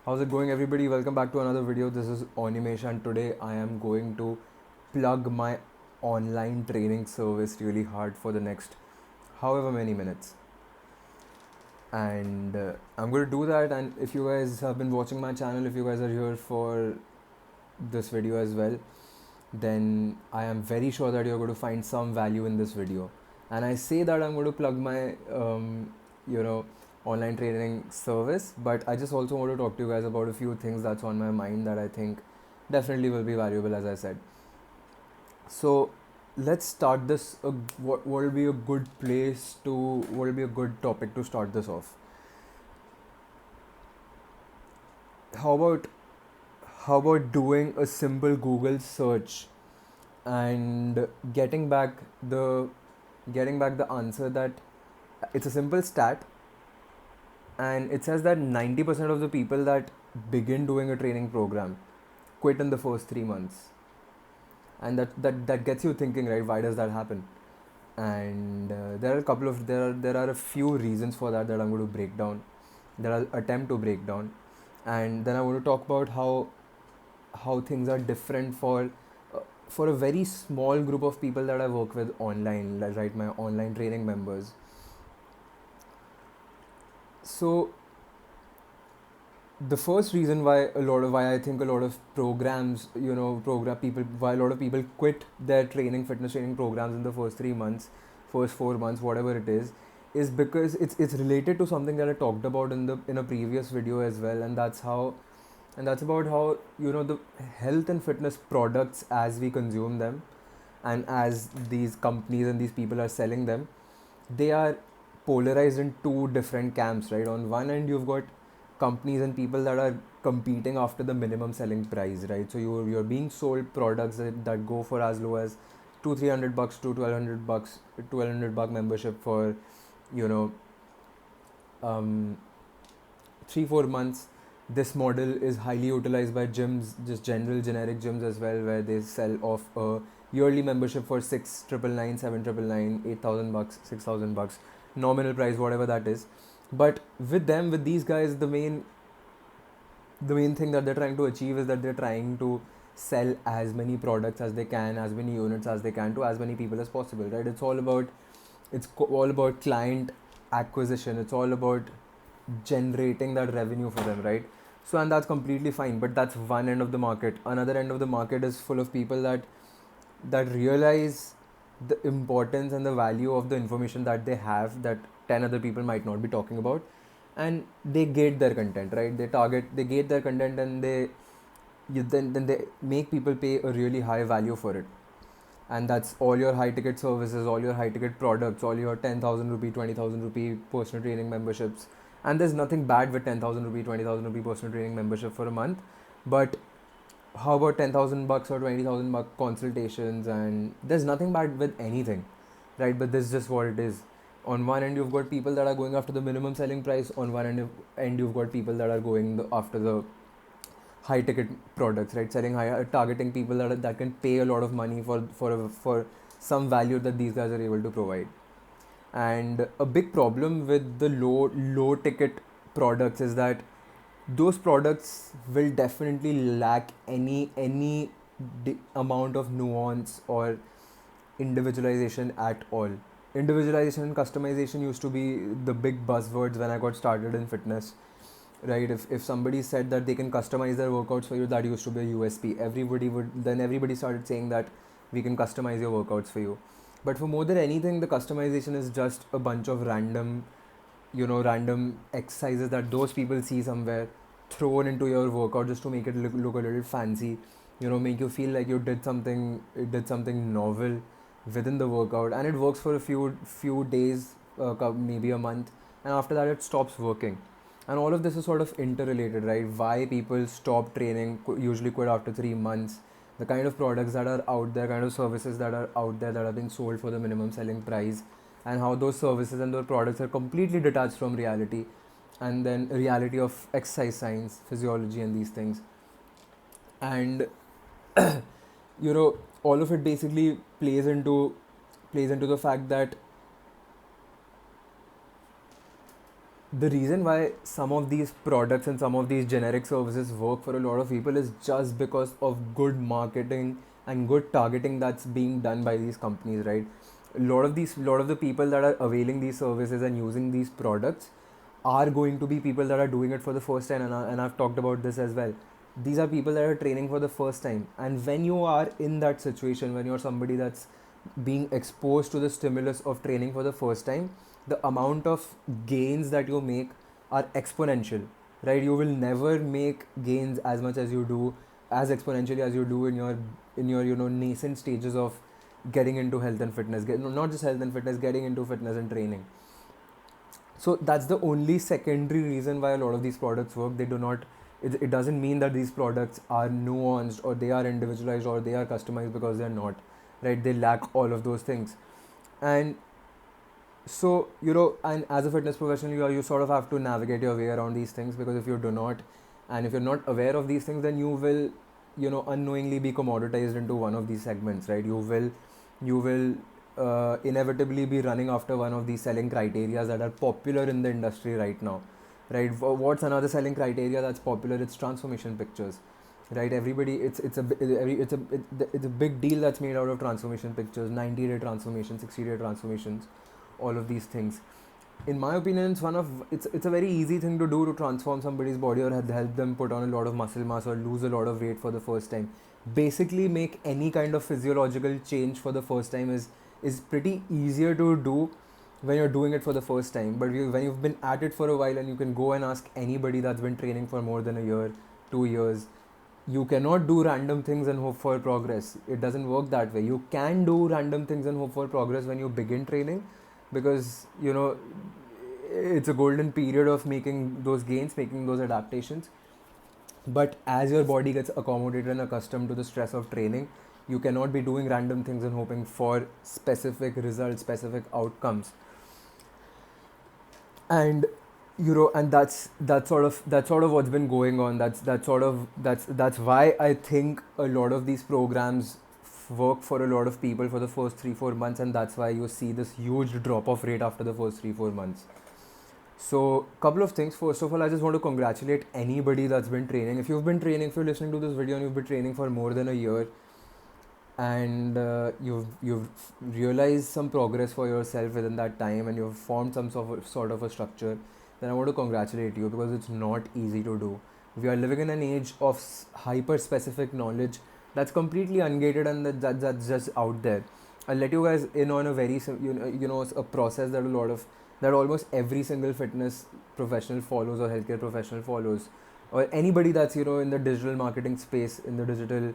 How's it going, everybody? Welcome back to another video. This is onimesh, and today I am going to plug my online training service really hard for the next however many minutes. And I'm going to do that. And if you guys have been watching my channel, if you guys are here for this video as well, then I am very sure that you're going to find some value in this video. And I say that I'm going to plug my, you know, online training service, but I just also want to talk to you guys about a few things that's on my mind that I think definitely will be valuable, as I said. So let's start this. What will be a good place to? What will be a good topic to start this off? How about doing a simple Google search and the getting back the answer that it's a simple stat, and it says that 90% of the people that begin doing a training program quit in the first 3 months. And that gets you thinking, right? Why does that happen? And there are a few reasons for that I'm going to break down, that I'll attempt to break down. And then I want to talk about how things are different for a very small group of people that I work with online, right? My online training members. So the first reason why I think a lot of programs, why a lot of people quit their fitness training programs in the first 3 months, first 4 months, whatever it is because it's related to something that I talked about in a previous video as well, and that's about how the health and fitness products, as we consume them and as these companies and these people are selling them, they are polarized in two different camps, right? On one end, you've got companies and people that are competing after the minimum selling price, right? So you're being sold products that go for as low as $200-300 to $1,200, $1,200 membership for, you know, 3-4 months. This model is highly utilized by gyms, just general generic gyms as well, where they sell off a yearly membership for $6,999, $7,999, $8,000, $6,000, nominal price, whatever that is. But with these guys, the main thing that they're trying to achieve is that they're trying to sell as many products as they can, as many units as they can, to as many people as possible, right? All about client acquisition. It's all about generating that revenue for them, right? So, and that's completely fine, but that's one end of the market. Another end of the market is full of people that realize the importance and the value of the information that they have, that 10 other people might not be talking about, and they gate their content, right? They gate their content, and then they make people pay a really high value for it. And that's all your high ticket services, all your high ticket products, all your 10,000 rupee, 20,000 rupee personal training memberships. And there's nothing bad with 10,000 rupee, 20,000 rupee personal training membership for a month, but how about $10,000 or $20,000 consultations? And there's nothing bad with anything, right? But this is just what it is. On one end, you've got people that are going after the minimum selling price. On one end you've got people that are going after the high ticket products, right? Targeting people that can pay a lot of money for some value that these guys are able to provide. And a big problem with the low ticket products is that those products will definitely lack any amount of nuance or individualization at all. Individualization and customization used to be the big buzzwords when I got started in fitness, right? If somebody said that they can customize their workouts for you, that used to be a USP. Everybody started saying that we can customize your workouts for you. But for more than anything, the customization is just a bunch of random exercises that those people see somewhere, thrown into your workout just to make it look a little fancy, make you feel like you did something novel within the workout, and it works for a few days, maybe a month, and after that it stops working. And all of this is sort of interrelated, right? Why people stop training, usually quit after 3 months, the kind of products that are out there, kind of services that are out there that are being sold for the minimum selling price, and how those services and those products are completely detached from reality, and then reality of exercise science, physiology, and these things. And all of it basically plays into the fact that the reason why some of these products and some of these generic services work for a lot of people is just because of good marketing and good targeting that's being done by these companies, right? Lot of the people that are availing these services and using these products are going to be people that are doing it for the first time, and I've talked about this as well. These are people that are training for the first time, and when you are in that situation, when you're somebody that's being exposed to the stimulus of training for the first time, the amount of gains that you make are exponential, right? You will never make gains as much as you do, as exponentially as you do in your nascent stages of getting into health and fitness, not just health and fitness, getting into fitness and training. So that's the only secondary reason why a lot of these products work. They do not, it doesn't mean that these products are nuanced or they are individualized or they are customized, because they're not, right? They lack all of those things. And so, and as a fitness professional, you sort of have to navigate your way around these things, because if you do not, and if you're not aware of these things, then you will, unknowingly be commoditized into one of these segments, right? You will inevitably be running after one of these selling criteria that are popular in the industry right now, right? What's another selling criteria that's popular? It's transformation pictures, right? Everybody, it's a big deal that's made out of transformation pictures, 90-day transformations, 60-day transformations, all of these things. In my opinion, it's a very easy thing to do to transform somebody's body or help them put on a lot of muscle mass or lose a lot of weight for the first time. Basically, make any kind of physiological change for the first time is pretty easier to do when you're doing it for the first time. But when you've been at it for a while, and you can go and ask anybody that's been training for more than a year, 2 years, you cannot do random things and hope for progress. It doesn't work that way. You can do random things and hope for progress when you begin training, because it's a golden period of making those gains, making those adaptations. But as your body gets accommodated and accustomed to the stress of training, you cannot be doing random things and hoping for specific results, specific outcomes. And and that's sort of what's been going on. That's why I think a lot of these programs work for a lot of people for the first 3-4 months, and that's why you see this huge drop off rate after the first 3-4 months. So, couple of things. First of all, I just want to congratulate anybody that's been training. If you've been training, if you're listening to this video and you've been training for more than a year, and you've realized some progress for yourself within that time, and you've formed some sort of a structure, then I want to congratulate you, because it's not easy to do. We are living in an age of hyper specific knowledge that's completely ungated, and that's just out there. I'll let you guys in on a very a process that almost every single fitness professional follows, or healthcare professional follows, or anybody that's in the digital marketing space, in the digital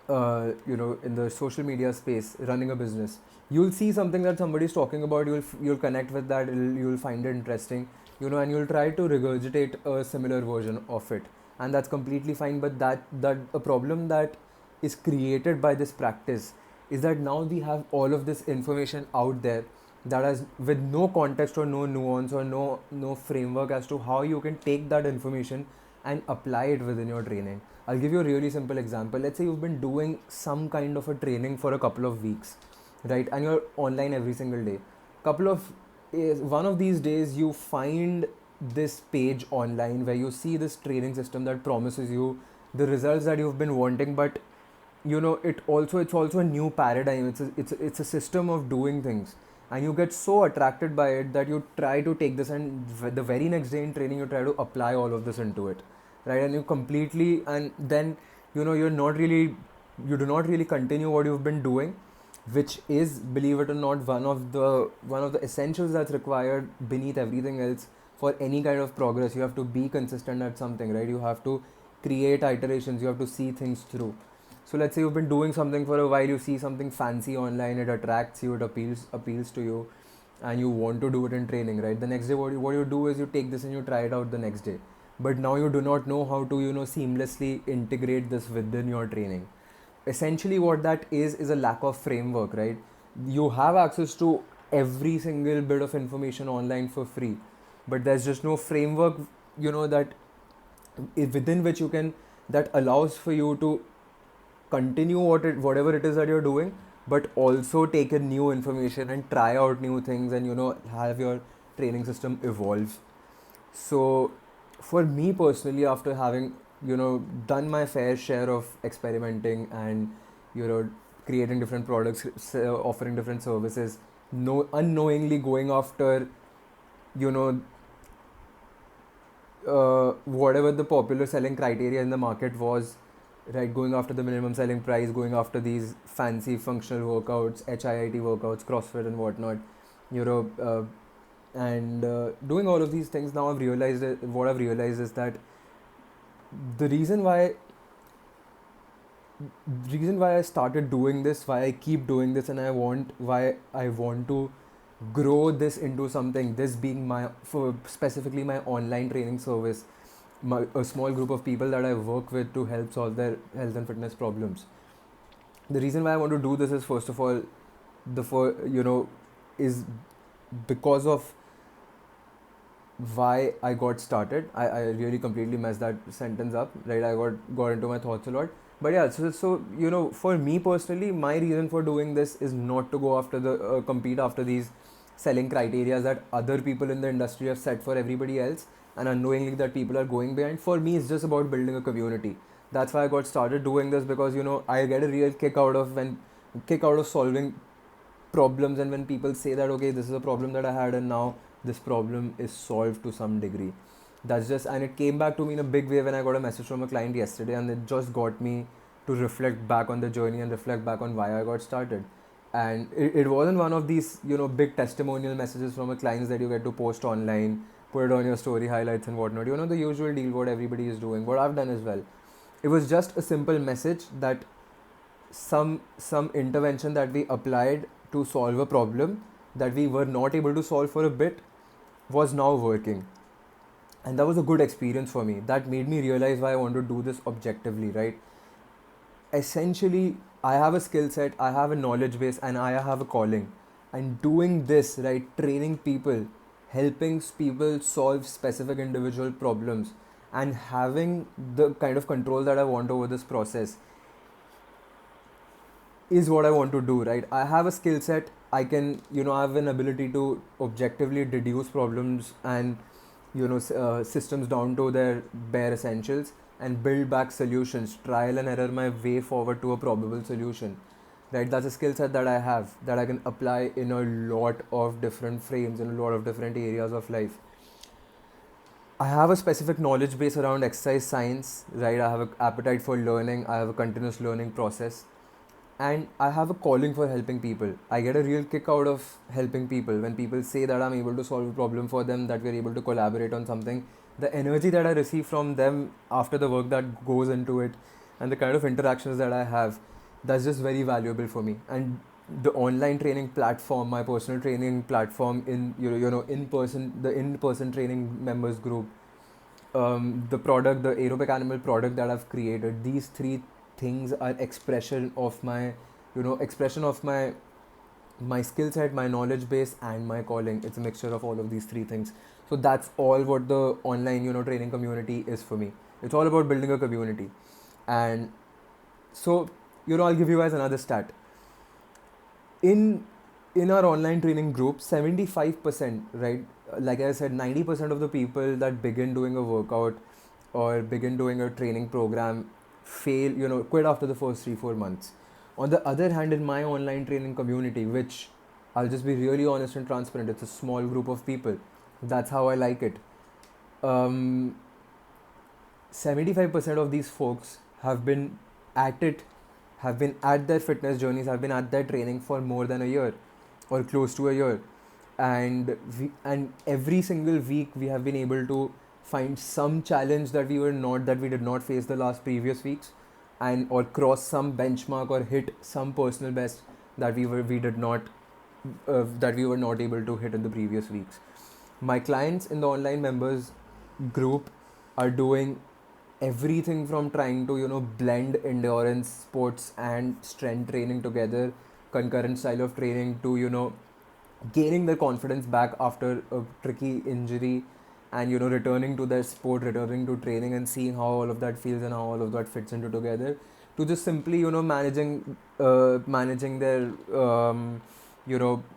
in the social media space, running a business. You'll see something that somebody's talking about, you'll connect with that, you'll find it interesting, and you'll try to regurgitate a similar version of it, and that's completely fine. But that a problem that is created by this practice is that now we have all of this information out there that has, with no context or no nuance or no framework as to how you can take that information and apply it within your training. I'll give you a really simple example. Let's say you've been doing some kind of a training for a couple of weeks, right? And you're online every single day. One of these days you find this page online where you see this training system that promises you the results that you've been wanting, but it's also a new paradigm. It's a system of doing things, and you get so attracted by it that you try to take this, and the very next day in training you try to apply all of this into it, right? And you completely, and then you do not really continue what you've been doing, which is, believe it or not, one of the essentials that's required beneath everything else for any kind of progress. You have to be consistent at something, right? You have to create iterations, you have to see things through. So let's say you've been doing something for a while, you see something fancy online, it attracts you, it appeals to you, and you want to do it in training, right? The next day what you do is you take this and you try it out the next day. But now you do not know how to seamlessly integrate this within your training. Essentially what that is a lack of framework, right? You have access to every single bit of information online for free, but there's just no framework that within which you can, that allows for you to continue whatever it is that you're doing, but also take in new information and try out new things, and have your training system evolves. So for me personally, after having done my fair share of experimenting and you know creating different products, offering different services, no unknowingly going after you know whatever the popular selling criteria in the market was, right? Going after the minimum selling price, going after these fancy functional workouts, HIIT workouts, CrossFit and whatnot, you know, and doing all of these things. Now what I've realized is that the reason why I started doing this, why I keep doing this, and why I want to grow this into something. This being for specifically my online training service, a small group of people that I work with to help solve their health and fitness problems. The reason why I want to do this is, first of all, the for you know is because of why I got started. I really completely messed that sentence up, right? I got into my thoughts a lot. But yeah, so for me personally, my reason for doing this is not to go after the compete after these selling criteria that other people in the industry have set for everybody else, and unknowingly that people are going behind. For me, it's just about building a community. That's why I got started doing this, because I get a real kick out of solving problems, and when people say that, okay, this is a problem that I had and now this problem is solved to some degree. And it came back to me in a big way when I got a message from a client yesterday, and it just got me to reflect back on the journey and reflect back on why I got started. And it wasn't one of these big testimonial messages from a clients that you get to post online, put it on your story highlights and whatnot, the usual deal what everybody is doing, what I've done as well. It was just a simple message that some intervention that we applied to solve a problem that we were not able to solve for a bit was now working. And that was a good experience for me. That made me realize why I want to do this objectively, right? Essentially, I have a skill set, I have a knowledge base, and I have a calling. And doing this, right, training people, helping people solve specific individual problems, and having the kind of control that I want over this process is what I want to do, right? I have a skill set. I can, I have an ability to objectively deduce problems and, systems down to their bare essentials and build back solutions, trial and error my way forward to a probable solution, right? That's a skill set that I have that I can apply in a lot of different frames, in a lot of different areas of life. I have a specific knowledge base around exercise science, right? I have an appetite for learning. I have a continuous learning process, and I have a calling for helping people. I get a real kick out of helping people. When people say that I'm able to solve a problem for them, that we're able to collaborate on something, the energy that I receive from them after the work that goes into it, and the kind of interactions that I have, that's just very valuable for me. And the online training platform, my personal training platform, in person training members group, the aerobic animal product that I've created, these three things are expression of my skill set, my knowledge base, and my calling. It's a mixture of all of these three things. So that's all what the online training community is for me. It's all about building a community. And so I'll give you guys another stat. In our online training group, 75%, right, like I said, 90% of the people that begin doing a workout or begin doing a training program quit after the first 3-4 months. On the other hand, in my online training community, which I'll just be really honest and transparent, it's a small group of people. That's how I like it. 75% of these folks have been at it, have been at their fitness journeys, have been at their training for more than a year or close to a year. And every single week we have been able to find some challenge that we did not face the previous weeks, and or cross some benchmark or hit some personal best that we were not able to hit in the previous weeks. My clients in the online members group are doing everything from trying to blend endurance sports and strength training together, concurrent style of training, to gaining their confidence back after a tricky injury, and returning to their sport, returning to training, and seeing how all of that feels and how all of that fits into together, to just simply managing their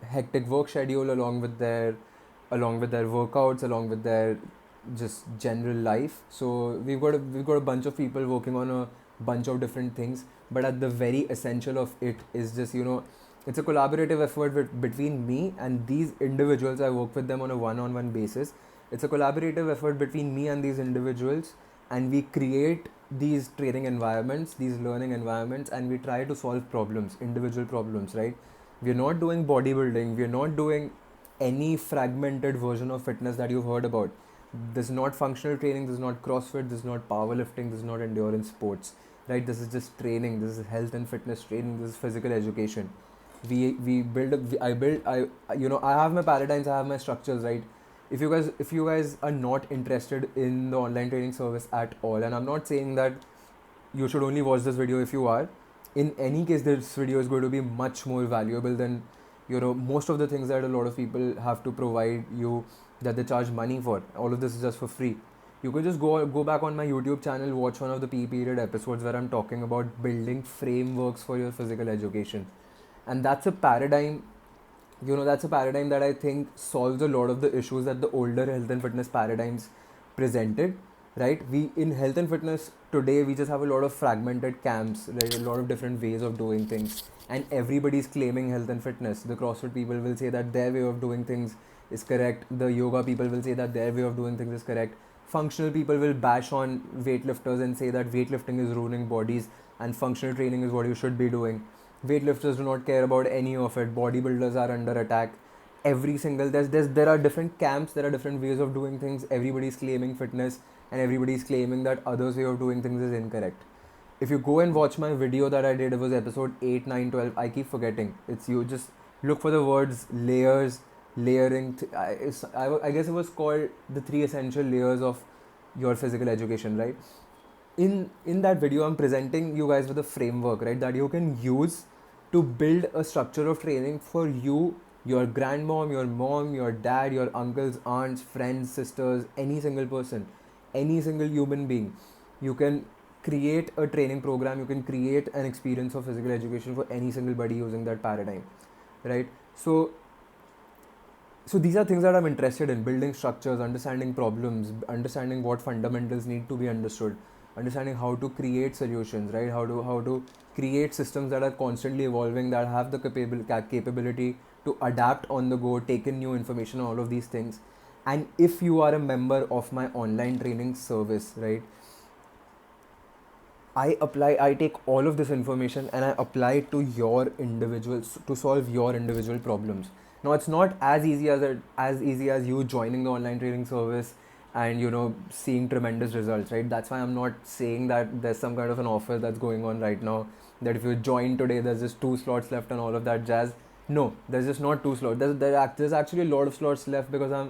hectic work schedule along with their along with their workouts, along with their just general life. So we've got a bunch of people working on a bunch of different things, but at the very essential of it is just, it's a collaborative effort between me and these individuals. I work with them on a one-on-one basis. It's a collaborative effort between me and these individuals, and we create these training environments, these learning environments, and we try to solve problems, individual problems, right? We're not doing bodybuilding, we're not doing any fragmented version of fitness that you've heard about. This is not functional training, this is not CrossFit, this is not powerlifting, this is not endurance sports, right? This is just training, this is health and fitness training, this is physical education. We build up, I build, I have my paradigms, I have my structures, right? If you guys are not interested in the online training service at all, and I'm not saying that you should only watch this video if you are. In any case, this video is going to be much more valuable than most of the things that a lot of people have to provide you, that they charge money for. All of this is just for free. You can just go back on my YouTube channel, watch one of the P period episodes where I'm talking about building frameworks for your physical education. And that's a paradigm that I think solves a lot of the issues that the older health and fitness paradigms presented, right? We in health and fitness today, we just have a lot of fragmented camps, like a lot of different ways of doing things, and everybody's claiming health and fitness. The CrossFit people will say that their way of doing things is correct. The yoga people will say that their way of doing things is correct. Functional people will bash on weightlifters and say that weightlifting is ruining bodies and functional training is what you should be doing. Weightlifters do not care about any of it. Bodybuilders are under attack. Every single there are different camps, there are different ways of doing things. Everybody's claiming fitness and everybody's claiming that others' way of doing things is incorrect. If you go and watch my video that I did, it was episode 8, 9, 12. I keep forgetting. It's you just look for the words layers, layering. I guess it was called the 3 essential layers of your physical education, right? In that video, I'm presenting you guys with a framework, right, that you can use to build a structure of training for you, your grandmom, your mom, your dad, your uncles, aunts, friends, sisters, any single person, any single human being. You can create a training program, you can create an experience of physical education for any single body using that paradigm, right? So these are things that I'm interested in: building structures, understanding problems, understanding what fundamentals need to be understood, understanding how to create solutions, right? How to create systems that are constantly evolving, that have the capability to adapt on the go, take in new information, all of these things. And if you are a member of my online training service, right, I take all of this information and I apply it to your individuals to solve your individual problems. Now it's not as easy as you joining the online training service and seeing tremendous results, right? That's why I'm not saying that there's some kind of an offer that's going on right now, that if you join today there's just 2 slots left and all of that jazz. No, there's just not 2 slots. There's actually a lot of slots left, because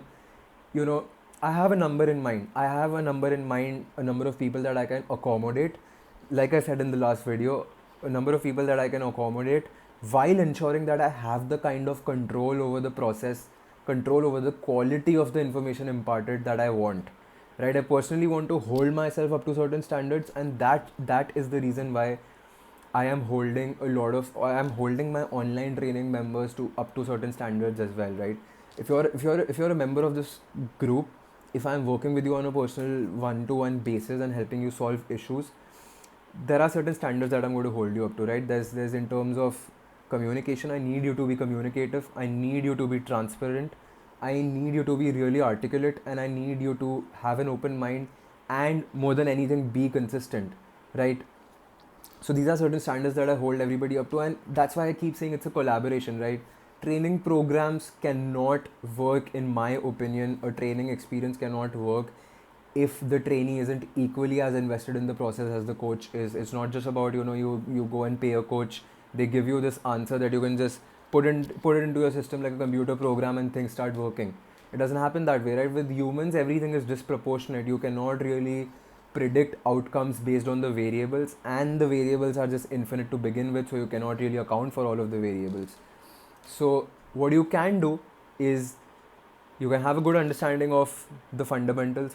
you know I have a number in mind. A number of people that I can accommodate. Like I said in the last video, a number of people that I can accommodate, while ensuring that I have the kind of control over the process, control over the quality of the information imparted that I want. Right? I personally want to hold myself up to certain standards, and that is the reason why I am holding my online training members to up to certain standards as well, right? If you're a member of this group, if I'm working with you on a personal one-to-one basis and helping you solve issues, there are certain standards that I'm going to hold you up to, right? There's in terms of communication, I need you to be communicative, I need you to be transparent, I need you to be really articulate, and I need you to have an open mind, and more than anything, be consistent, right? So these are certain standards that I hold everybody up to, and that's why I keep saying it's a collaboration, right? Training programs cannot work, in my opinion. A training experience cannot work if the trainee isn't equally as invested in the process as the coach is. It's not just about you go and pay a coach, they give you this answer that you can just put it into your system like a computer program and things start working. It doesn't happen that way, right? With humans, everything is disproportionate. You cannot really predict outcomes based on the variables, and the variables are just infinite to begin with, so you cannot really account for all of the variables. So what you can do is you can have a good understanding of the fundamentals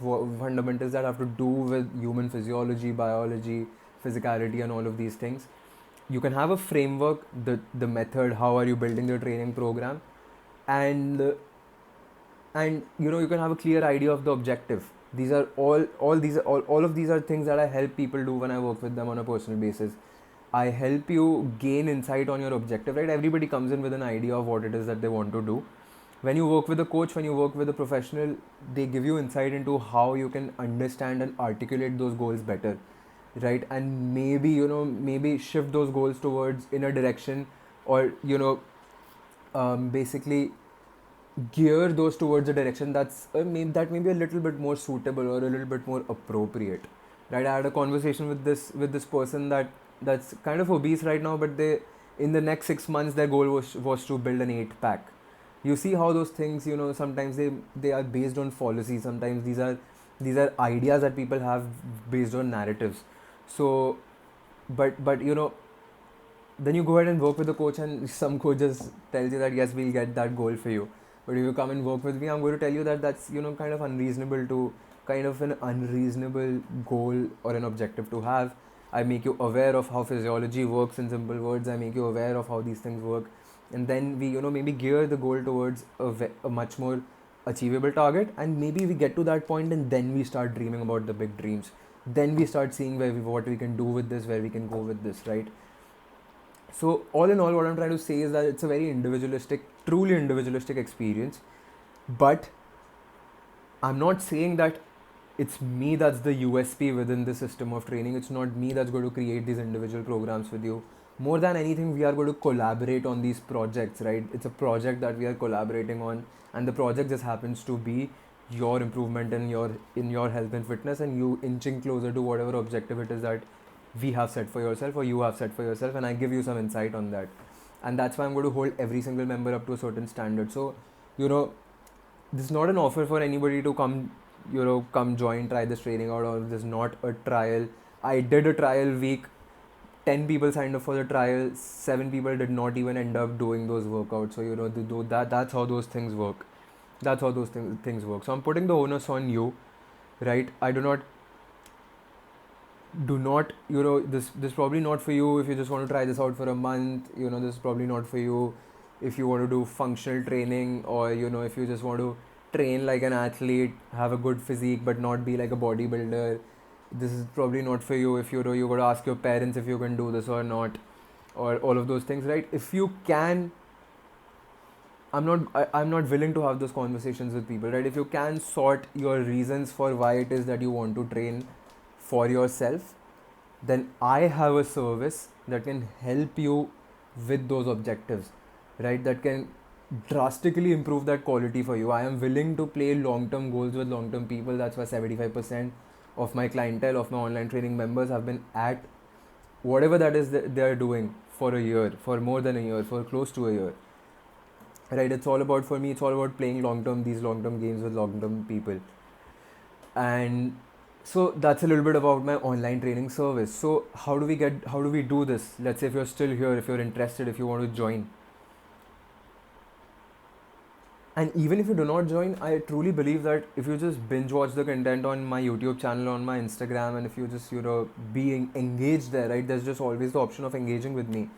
that have to do with human physiology, biology, physicality, and all of these things. You can have a framework, the method, how are you building your training program, and and you can have a clear idea of the objective. These are all of these are things that I help people do when I work with them on a personal basis. I help you gain insight on your objective, right? Everybody comes in with an idea of what it is that they want to do. When you work with a coach, when you work with a professional, they give you insight into how you can understand and articulate those goals better, right? And maybe maybe shift those goals towards in a direction, or basically gear those towards a direction that may be a little bit more suitable or a little bit more appropriate, right? I had a conversation with this person that's kind of obese right now, but they in the next 6 months their goal was to build an 8 pack. You see how those things, sometimes they are based on fallacy. Sometimes these are ideas that people have based on narratives. So but then you go ahead and work with the coach, and some coach just tells you that yes, we'll get that goal for you. But if you come and work with me, I'm going to tell you that that's kind of unreasonable to kind of an unreasonable goal or an objective to have. I make you aware of how physiology works in simple words. I make you aware of how these things work, and then we maybe gear the goal towards a much more achievable target, and maybe we get to that point, and then we start dreaming about the big dreams. Then we start seeing what we can do with this, where we can go with this, right? So all in all, what I'm trying to say is that it's a very individualistic, truly individualistic experience. But I'm not saying that it's me that's the USP within the system of training. It's not me that's going to create these individual programs with you. More than anything, we are going to collaborate on these projects, right? It's a project that we are collaborating on, and the project just happens to be your improvement in your health and fitness, and you inching closer to whatever objective it is that we have set for yourself or you have set for yourself, and I give you some insight on that. And that's why I'm going to hold every single member up to a certain standard. So you know this is not an offer for anybody to come join, try this training out, or this is not a trial. I did a trial week. 10 people signed up for the trial. 7 people did not even end up doing those workouts. So that's how those things work. That's how those things work. So I'm putting the onus on you, right? I do not this probably not for you if you just want to try this out for a month. This is probably not for you if you want to do functional training, or if you just want to train like an athlete, have a good physique but not be like a bodybuilder. This is probably not for you if you got to ask your parents if you can do this or not, or all of those things, right? If you can, I'm not willing to have those conversations with people, right? If you can sort your reasons for why it is that you want to train for yourself, then I have a service that can help you with those objectives, right? That can drastically improve that quality for you. I am willing to play long term goals with long term people. That's why 75% of my clientele, of my online training members, have been at whatever that is that they are doing for a year, for more than a year, for close to a year, right? It's all about, for me, it's all about playing these long term games with long term people. And so that's a little bit about my online training service. So how do we do this? Let's say if you're still here, if you're interested, if you want to join. And even if you do not join, I truly believe that if you just binge watch the content on my YouTube channel, on my Instagram, and if you just being engaged there, right? There's just always the option of engaging with me.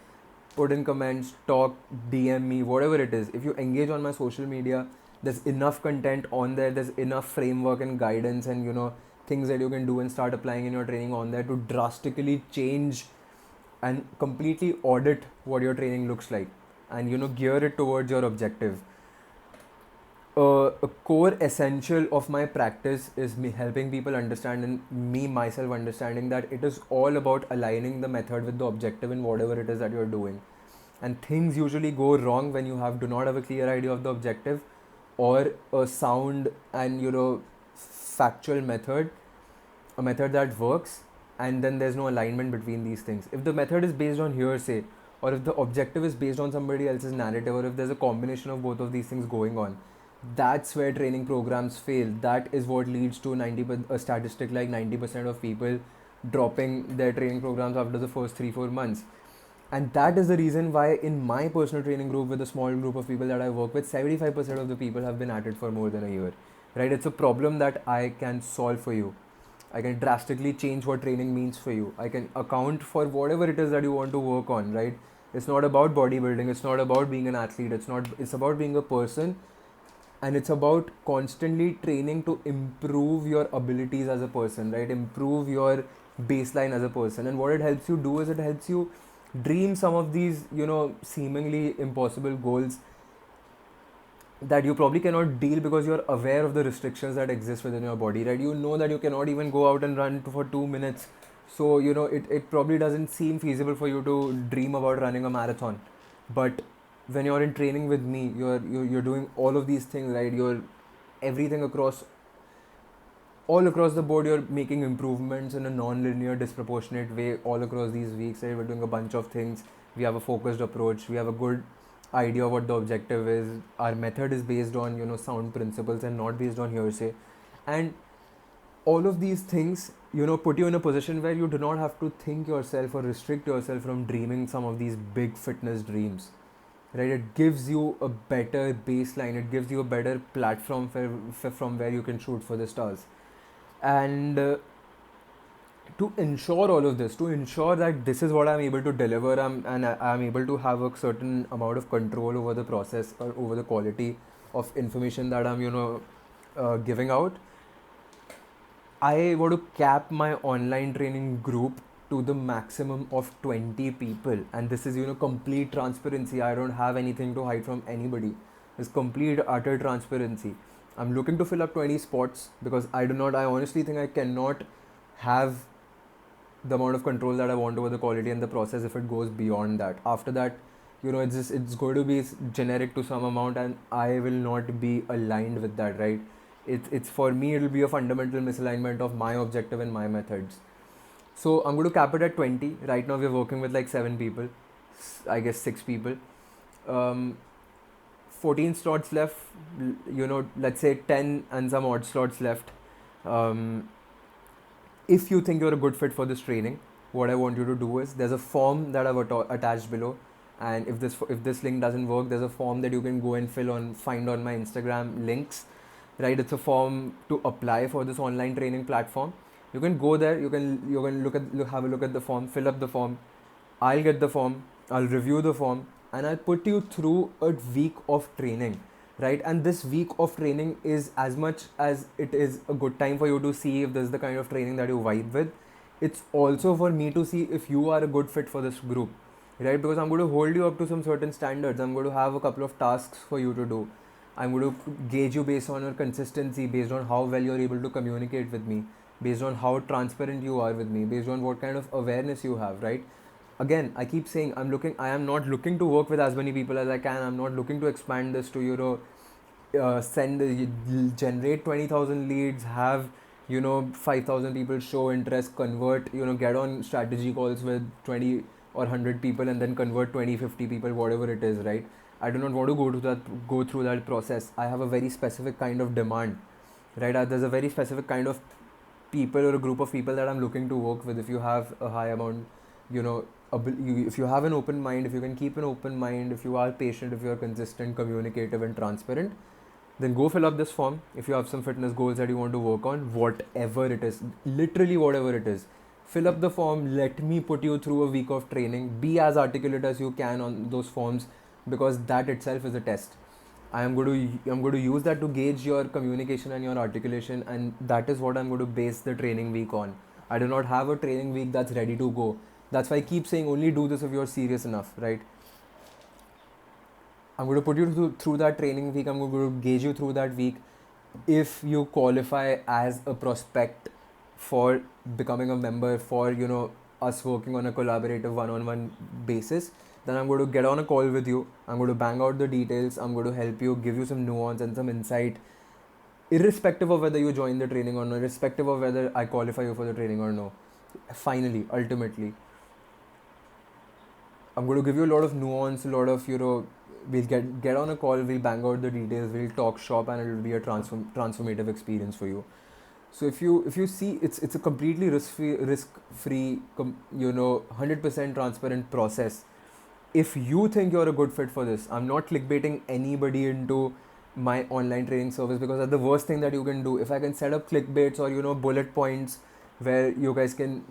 Put in comments, talk, DM me, whatever it is. If you engage on my social media, there's enough content on there. There's enough framework and guidance, and things that you can do and start applying in your training on there to drastically change and completely audit what your training looks like, and gear it towards your objective. A core essential of my practice is me helping people understand, and me myself understanding, that it is all about aligning the method with the objective in whatever it is that you're doing. And things usually go wrong when you do not have a clear idea of the objective, or a sound and factual method, a method that works, and then there's no alignment between these things. If the method is based on hearsay, or if the objective is based on somebody else's narrative, or if there's a combination of both of these things going on, that's where training programs fail. That is what leads to a statistic like 90% of people dropping their training programs after the first 3-4 months. And that is the reason why in my personal training group, with a small group of people that I work with, 75% of the people have been at it for more than a year, right? It's a problem that I can solve for you. I can drastically change what training means for you. I can account for whatever it is that you want to work on, right? It's not about bodybuilding. It's not about being an athlete. It's about being a person and it's about constantly training to improve your abilities as a person, right? Improve your baseline as a person. And what it helps you do is it helps you dream some of these, seemingly impossible goals that you probably cannot deal because you're aware of the restrictions that exist within your body, right? You know that you cannot even go out and run for 2 minutes. So, it probably doesn't seem feasible for you to dream about running a marathon. But when you're in training with me, you're doing all of these things, right? You're everything across all across the board. You're making improvements in a non-linear, disproportionate way all across these weeks, right? We're doing a bunch of things. We have a focused approach. We have a good idea what the objective is. Our method is based on sound principles and not based on hearsay. And all of these things put you in a position where you do not have to think yourself or restrict yourself from dreaming some of these big fitness dreams, right? It gives you a better baseline. It gives you a better platform from where you can shoot for the stars. And to ensure all of this, to ensure that this is what I'm able to deliver, and I'm able to have a certain amount of control over the process or over the quality of information that I'm giving out, I want to cap my online training group to the maximum of 20 people. And this is complete transparency. I don't have anything to hide from anybody. It's complete utter transparency. I'm looking to fill up 20 spots because I honestly think I cannot have the amount of control that I want over the quality and the process if it goes beyond that. After that, it's going to be generic to some amount, and I will not be aligned with that, right? It's for me, it'll be a fundamental misalignment of my objective and my methods. So I'm going to cap it at 20. Right now we're working with like 7 people, I guess 6 people. 14 slots left, let's say 10 and some odd slots left. If you think you're a good fit for this training, what I want you to do is, there's a form that I've attached below, and if this link doesn't work, there's a form that you can go and find on my Instagram links, right? It's a form to apply for this online training platform. You can go there, you can have a look at the form, fill up the form. I'll get the form, I'll review the form, and I'll put you through a week of training, right? And this week of training is, as much as it is a good time for you to see if this is the kind of training that you vibe with, it's also for me to see if you are a good fit for this group, right? Because I'm going to hold you up to some certain standards. I'm going to have a couple of tasks for you to do. I'm going to gauge you based on your consistency, based on how well you're able to communicate with me, based on how transparent you are with me, based on what kind of awareness you have, right? Again, I keep saying I am not looking to work with as many people as I can. I'm not looking to expand this to generate 20,000 leads, have 5,000 people show interest, convert, get on strategy calls with 20 or 100 people, and then convert 20, 50 people, whatever it is, right? I do not want to go through that process. I have a very specific kind of demand, right? There's a very specific kind of people or a group of people that I'm looking to work with. If you have a high amount, if you have an open mind, if you can keep an open mind, if you are patient, if you are consistent, communicative, and transparent, then go fill up this form. If you have some fitness goals that you want to work on, whatever it is, literally whatever it is, fill up the form. Let me put you through a week of training. Be as articulate as you can on those forms, because that itself is a test. I'm going to use that to gauge your communication and your articulation, and that is what I'm going to base the training week on. I do not have a training week that's ready to go. That's why I keep saying only do this if you're serious enough, right? I'm going to put you through that training week. I'm going to gauge you through that week. If you qualify as a prospect for becoming a member, for us working on a collaborative one-on-one basis, then I'm going to get on a call with you. I'm going to bang out the details. I'm going to help you, give you some nuance and some insight, irrespective of whether you join the training or not, irrespective of whether I qualify you for the training or no. Finally, ultimately, I'm going to give you a lot of nuance, a lot of we'll get on a call, we'll bang out the details, we'll talk shop, and it will be a transformative experience for you. So if you see, it's a completely risk-free 100% transparent process. If you think you're a good fit for this, I'm not clickbaiting anybody into my online training service, because that's the worst thing that you can do. If I can set up clickbaits or bullet points where you guys can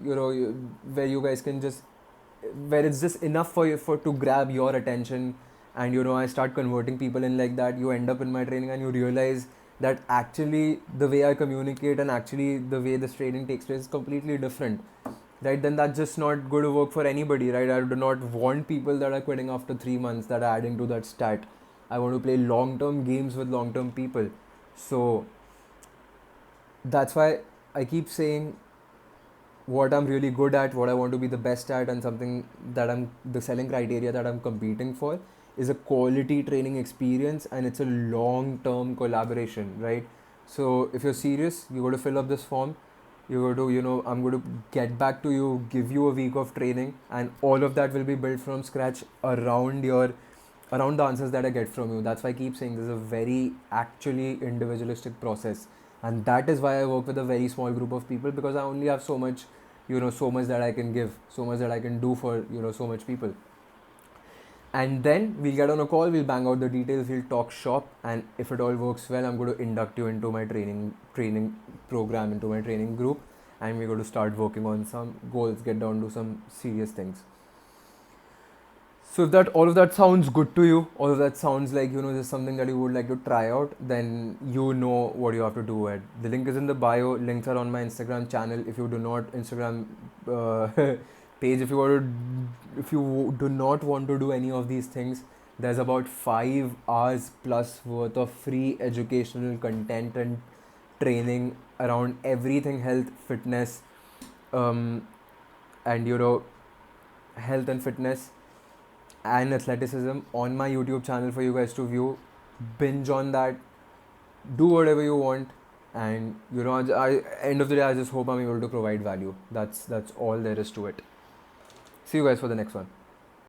where it's just enough for to grab your attention and I start converting people in like that. You end up in my training and you realize that actually the way I communicate and actually the way this training takes place is completely different, right? Then that's just not going to work for anybody, right? I do not want people that are quitting after 3 months that are adding to that stat. I want to play long term games with long term people. So that's why I keep saying what I'm really good at, what I want to be the best at, and something that the selling criteria that I'm competing for is a quality training experience, and it's a long term collaboration, right? So if you're serious, you got to fill up this form. You got to, I'm going to get back to you, give you a week of training, and all of that will be built from scratch around the answers that I get from you. That's why I keep saying this is a very actually individualistic process, and that is why I work with a very small group of people, because I only have so much, so much that I can give, so much that I can do for so much people. And then we'll get on a call, we'll bang out the details, we'll talk shop, and if it all works well, I'm going to induct you into my training program, into my training group, and we're going to start working on some goals, get down to some serious things. So if that all of that sounds good to you, all of that sounds like there's something that you would like to try out, then you know what you have to do. It. The link is in the bio. Links are on my Instagram channel. If you do not Instagram page, if you do not want to do any of these things, there's about 5 hours plus worth of free educational content and training around everything health, fitness, and health and fitness and athleticism on my YouTube channel for you guys to view. Binge on that, do whatever you want, and end of the day, I just hope I'm able to provide value. That's all there is to it. See you guys for the next one.